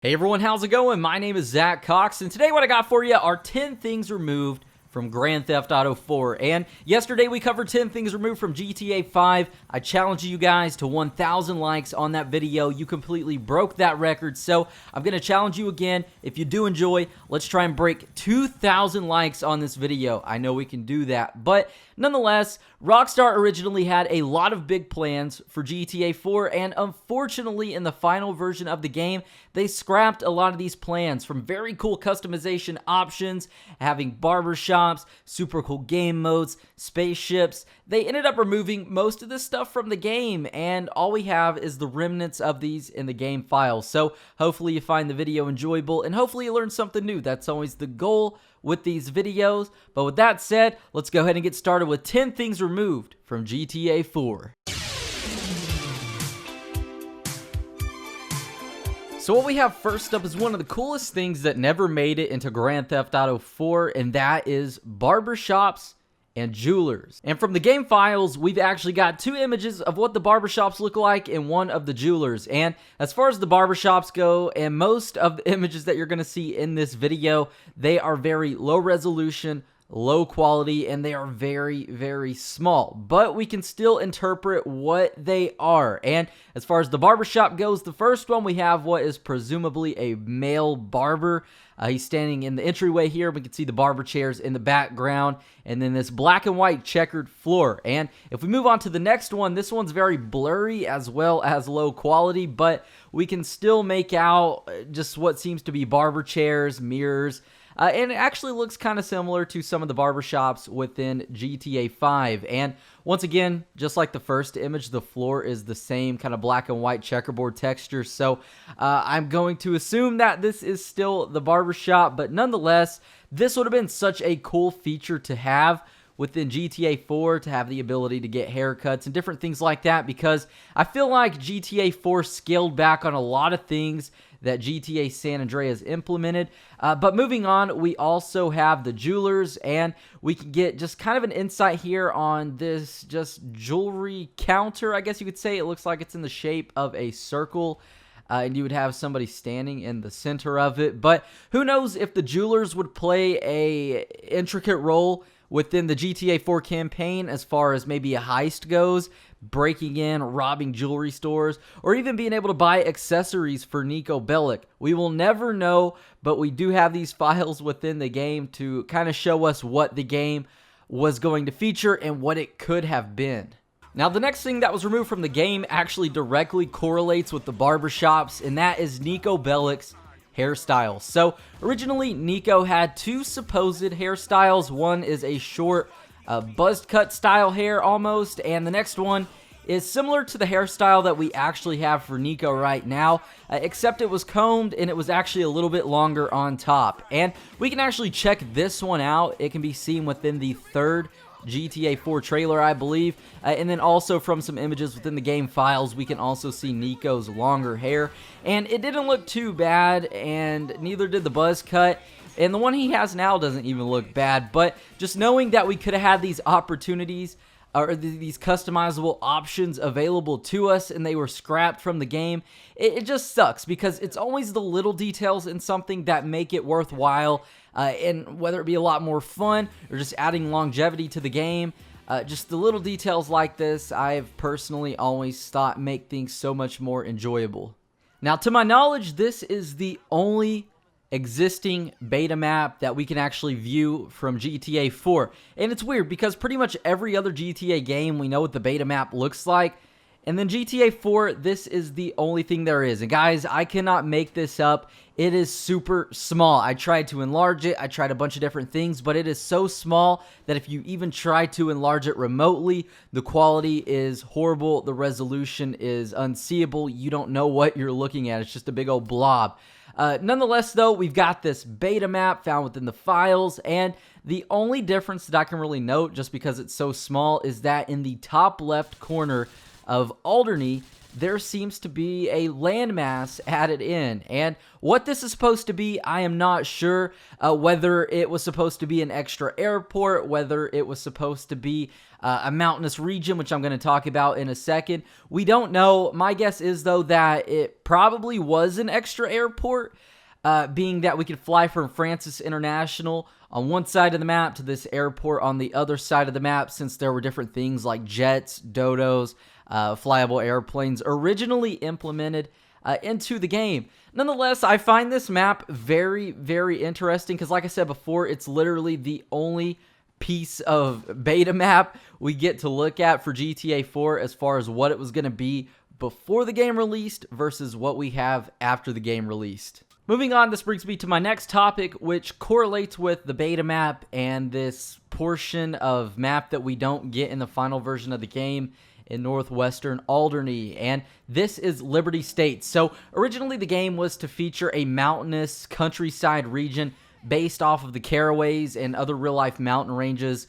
Hey everyone, how's it going? My name is Zach Cox, and today what I got for you are 10 things removed from Grand Theft Auto 4. And yesterday we covered 10 things removed from GTA 5. I challenged you guys to 1,000 likes on that video. You completely broke that record, so I'm going to challenge you again. If you do enjoy, let's try and break 2,000 likes on this video. I know we can do that, but nonetheless, Rockstar originally had a lot of big plans for GTA 4, and unfortunately, in the final version of the game, they scrapped a lot of these plans, from very cool customization options, having barbershops, super cool game modes, spaceships. They ended up removing most of this stuff from the game, and all we have is the remnants of these in the game files. So hopefully you find the video enjoyable, and hopefully you learn something new. That's always the goal with these videos. But with that said, let's go ahead and get started with 10 things removed from GTA 4. So what we have first up is one of the coolest things that never made it into Grand Theft Auto 4, and that is barbershops and jewelers. And from the game files, we've actually got two images of what the barbershops look like in one of the jewelers. And as far as the barbershops go, and most of the images that you're going to see in this video, they are very low resolution, low quality, and they are very, very small. But we can still interpret what they are. And as far as the barbershop goes, the first one we have what is presumably a male barber. He's standing in the entryway here. We can see the barber chairs in the background, and then this black and white checkered floor. And if we move on to the next one, this one's very blurry as well as low quality, but we can still make out just what seems to be barber chairs, mirrors, and it actually looks kind of similar to some of the barbershops within GTA 5. And once again, just like the first image, the floor is the same kind of black and white checkerboard texture. So I'm going to assume that this is still the barbershop, but nonetheless, this would have been such a cool feature to have within GTA 4, to have the ability to get haircuts and different things like that, because I feel like GTA 4 scaled back on a lot of things that GTA San Andreas implemented. But moving on, we also have the jewelers, and we can get just kind of an insight here on this just jewelry counter, I guess you could say. It looks like it's in the shape of a circle. And you would have somebody standing in the center of it. But who knows if the jewelers would play a intricate role within the GTA 4 campaign as far as maybe a heist goes, breaking in, robbing jewelry stores, or even being able to buy accessories for Niko Bellic. We will never know, but we do have these files within the game to kind of show us what the game was going to feature and what it could have been. Now, the next thing that was removed from the game actually directly correlates with the barbershops, and that is Niko Bellic's hairstyles. So, originally, Niko had two supposed hairstyles. One is a short, buzzed cut style hair almost, and the next one is similar to the hairstyle that we actually have for Niko right now, except it was combed and it was actually a little bit longer on top. And we can actually check this one out. It can be seen within the third GTA 4 trailer, I believe, and then also from some images within the game files, we can also see Niko's longer hair, and it didn't look too bad, and neither did the buzz cut, and the one he has now doesn't even look bad. But just knowing that we could have had these opportunities, or these customizable options available to us, and they were scrapped from the game, it just sucks, because it's always the little details in something that make it worthwhile, and whether it be a lot more fun or just adding longevity to the game, just the little details like this, I've personally always thought make things so much more enjoyable. Now, to my knowledge, this is the only existing beta map that we can actually view from GTA 4. And it's weird because pretty much every other GTA game, we know what the beta map looks like. And then GTA 4, this is the only thing there is. And guys, I cannot make this up. It is super small. I tried to enlarge it. I tried a bunch of different things, but it is so small that if you even try to enlarge it remotely, the quality is horrible. The resolution is unseeable. You don't know what you're looking at. It's just a big old blob. Nonetheless, though, we've got this beta map found within the files, and the only difference that I can really note, just because it's so small, is that in the top left corner of Alderney, there seems to be a landmass added in. And what this is supposed to be, I am not sure. Whether it was supposed to be an extra airport, whether it was supposed to be a mountainous region, which I'm going to talk about in a second. We don't know. My guess is, though, that it probably was an extra airport, being that we could fly from Francis International on one side of the map to this airport on the other side of the map, since there were different things like jets, dodos, flyable airplanes originally implemented into the game. Nonetheless, I find this map very, very interesting because, like I said before, it's literally the only piece of beta map we get to look at for GTA 4 as far as what it was going to be before the game released versus what we have after the game released. Moving on, this brings me to my next topic, which correlates with the beta map and this portion of map that we don't get in the final version of the game in northwestern Alderney, and this is Liberty State. So originally the game was to feature a mountainous countryside region based off of the Caraways and other real-life mountain ranges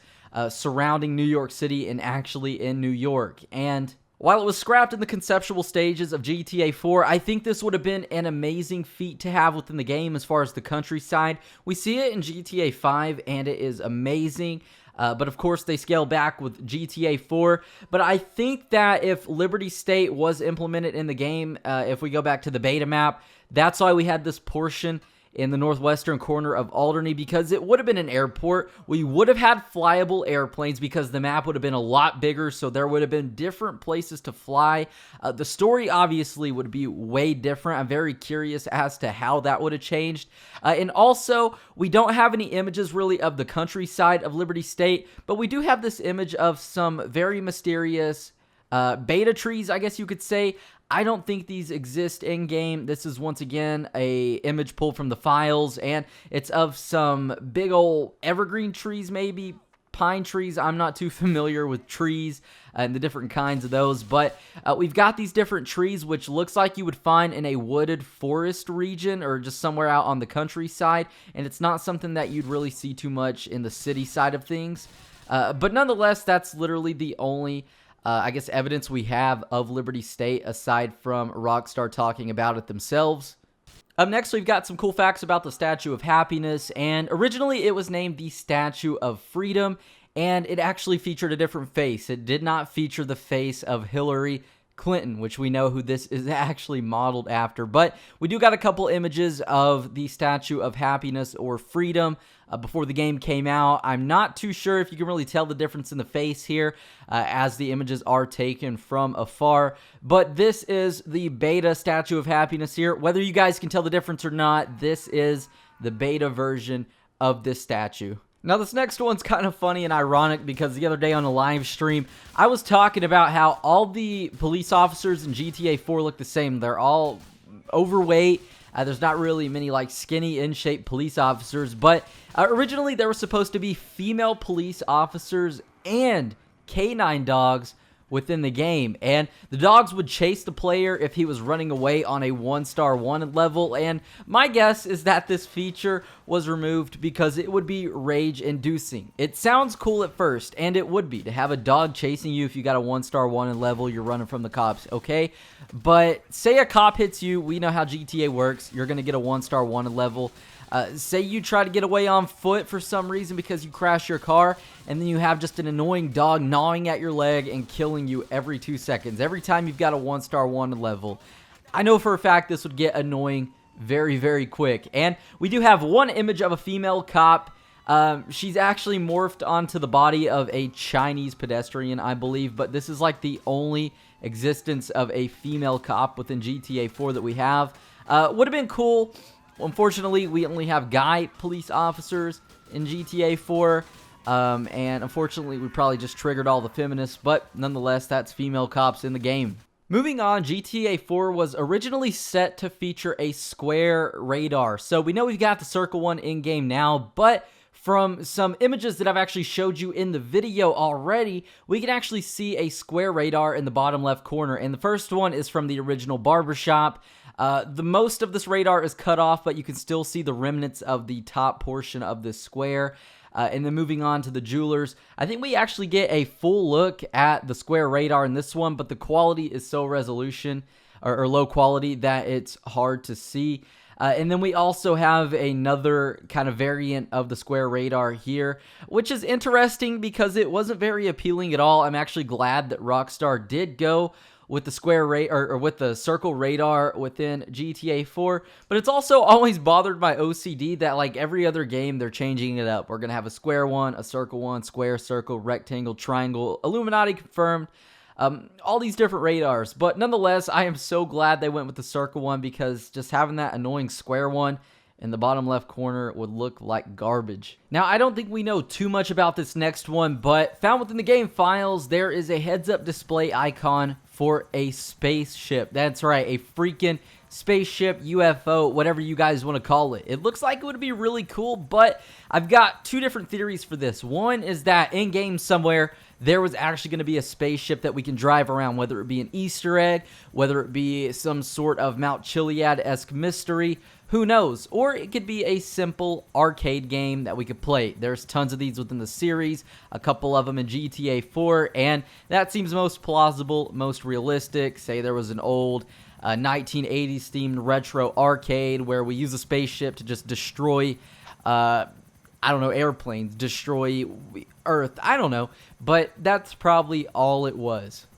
surrounding New York City and actually in New York. And while it was scrapped in the conceptual stages of GTA 4, I think this would have been an amazing feat to have within the game as far as the countryside. We see it in GTA 5, and it is amazing. But of course, they scale back with GTA 4. But I think that if Liberty State was implemented in the game, if we go back to the beta map, that's why we had this portion in the northwestern corner of Alderney, because it would have been an airport. We would have had flyable airplanes because the map would have been a lot bigger, so there would have been different places to fly. The story obviously would be way different. I'm very curious as to how that would have changed. And also, we don't have any images really of the countryside of Liberty State, but we do have this image of some very mysterious beta trees, I guess you could say. I don't think these exist in-game. This is, once again, a image pulled from the files, and it's of some big old evergreen trees, maybe pine trees. I'm not too familiar with trees and the different kinds of those, but we've got these different trees, which looks like you would find in a wooded forest region or just somewhere out on the countryside, and it's not something that you'd really see too much in the city side of things. But nonetheless, that's literally the only I guess evidence we have of Liberty State aside from Rockstar talking about it themselves. Up next, we've got some cool facts about the Statue of Happiness, and originally it was named the Statue of Freedom, and it actually featured a different face. It did not feature the face of Hillary Clinton, which we know who this is actually modeled after. But we do got a couple images of the Statue of Happiness or Freedom before the game came out. I'm not too sure if you can really tell the difference in the face here as the images are taken from afar. But this is the beta Statue of Happiness here. Whether you guys can tell the difference or not, this is the beta version of this statue. Now, this next one's kind of funny and ironic because the other day on a live stream, I was talking about how all the police officers in GTA 4 look the same. They're all overweight. There's not really many like skinny, in-shape police officers, but originally there were supposed to be female police officers and canine dogs within the game, and the dogs would chase the player if he was running away on a 1-star wanted level. And my guess is that this feature was removed because it would be rage inducing. It sounds cool at first, and it would be to have a dog chasing you if you got a 1-star wanted level, you're running from the cops, okay? But say a cop hits you, we know how GTA works, you're gonna get a 1-star wanted level. Say you try to get away on foot for some reason because you crash your car, and then you have just an annoying dog gnawing at your leg and killing you every 2 seconds. Every time you've got a 1-star wanted level. I know for a fact this would get annoying very, very quick. And we do have one image of a female cop. She's actually morphed onto the body of a Chinese pedestrian, I believe, but this is like the only existence of a female cop within GTA 4 that we have. Would have been cool. Unfortunately, we only have guy police officers in GTA 4, and unfortunately, we probably just triggered all the feminists, but nonetheless, that's female cops in the game. Moving on, GTA 4 was originally set to feature a square radar. So we know we've got the circle one in-game now, but from some images that I've actually showed you in the video already, we can actually see a square radar in the bottom left corner, and the first one is from the original Barbershop. The most of this radar is cut off, but you can still see the remnants of the top portion of this square. And then moving on to the Jewelers, I think we actually get a full look at the square radar in this one, but the quality is so resolution or low quality that it's hard to see. And then we also have another kind of variant of the square radar here, which is interesting because it wasn't very appealing at all. I'm actually glad that Rockstar did go with the square or with the circle radar within GTA 4, but it's also always bothered my OCD that like every other game they're changing it up. We're gonna have a square one, a circle one, square, circle, rectangle, triangle, Illuminati confirmed. All these different radars, but nonetheless, I am so glad they went with the circle one because just having that annoying square one in the bottom left corner would look like garbage. Now, I don't think we know too much about this next one, but found within the game files, there is a heads-up display icon for a spaceship. That's right, a freaking spaceship, UFO, whatever you guys want to call it. It looks like it would be really cool, but I've got two different theories for this. One is that in-game somewhere, there was actually going to be a spaceship that we can drive around, whether it be an Easter egg, whether it be some sort of Mount Chiliad-esque mystery, who knows? Or it could be a simple arcade game that we could play. There's tons of these within the series, a couple of them in GTA 4, and that seems most plausible, most realistic. Say there was an old 1980s themed retro arcade where we use a spaceship to just destroy I don't know, airplanes, destroy Earth, I don't know, but that's probably all it was.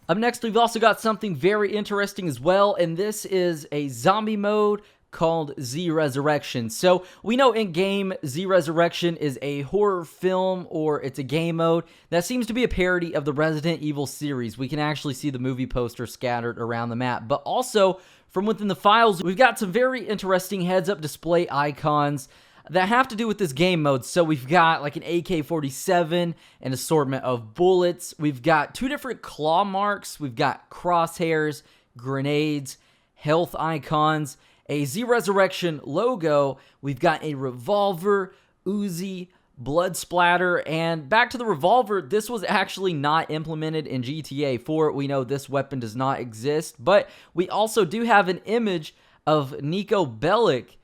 Up next, we've also got something very interesting as well, and this is a zombie mode called Z Resurrection. So we know in game Z Resurrection is a horror film, or it's a game mode that seems to be a parody of the Resident Evil series. We can actually see the movie poster scattered around the map, but also from within the files, we've got some very interesting heads-up display icons that have to do with this game mode. So we've got like an AK-47, an assortment of bullets. We've got two different claw marks. We've got crosshairs, grenades, health icons, a Z Resurrection logo. We've got a revolver, Uzi, blood splatter, and back to the revolver. This was actually not implemented in GTA 4. We know this weapon does not exist, but we also do have an image of Nikos Bellic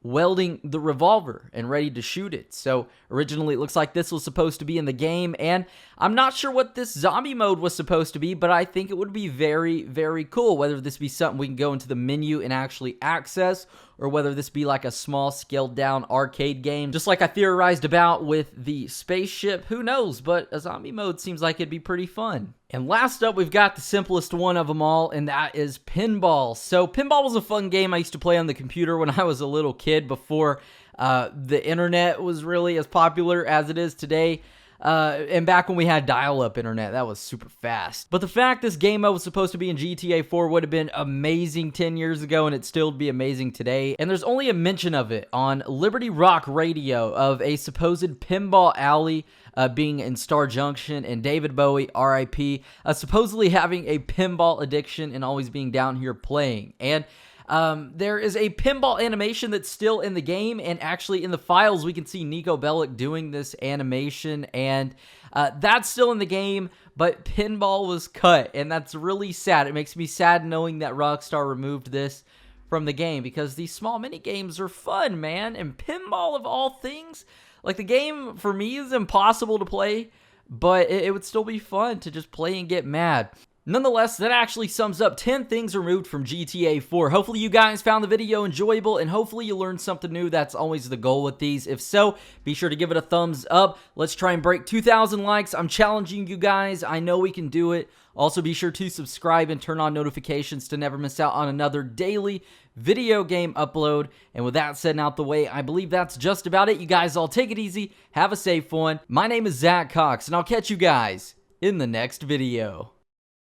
welding the revolver and ready to shoot it. So originally it looks like this was supposed to be in the game, and I'm not sure what this zombie mode was supposed to be, but I think it would be very, very cool, whether this be something we can go into the menu and actually access, or whether this be like a small scaled down arcade game, just like I theorized about with the spaceship. Who knows, but a zombie mode seems like it'd be pretty fun. And last up, we've got the simplest one of them all, and that is Pinball. So Pinball was a fun game I used to play on the computer when I was a little kid, before the internet was really as popular as it is today. And back when we had dial-up internet, that was super fast. But the fact this game mode was supposed to be in GTA 4 would have been amazing 10 years ago, and it'd still be amazing today. And there's only a mention of it on Liberty Rock Radio of a supposed pinball alley being in Star Junction, and David Bowie, RIP, supposedly having a pinball addiction and always being down here playing. And there is a pinball animation that's still in the game, and actually in the files we can see Nikos Bellic doing this animation, and that's still in the game, but pinball was cut, and that's really sad. It makes me sad knowing that Rockstar removed this from the game, because these small mini games are fun, man, and pinball of all things, like the game for me is impossible to play, but it would still be fun to just play and get mad. Nonetheless, that actually sums up 10 things removed from GTA 4. Hopefully you guys found the video enjoyable, and hopefully you learned something new. That's always the goal with these. If so, be sure to give it a thumbs up. Let's try and break 2,000 likes. I'm challenging you guys. I know we can do it. Also, be sure to subscribe and turn on notifications to never miss out on another daily video game upload. And with that said and out the way, I believe that's just about it. You guys all take it easy. Have a safe one. My name is Zach Cox, and I'll catch you guys in the next video.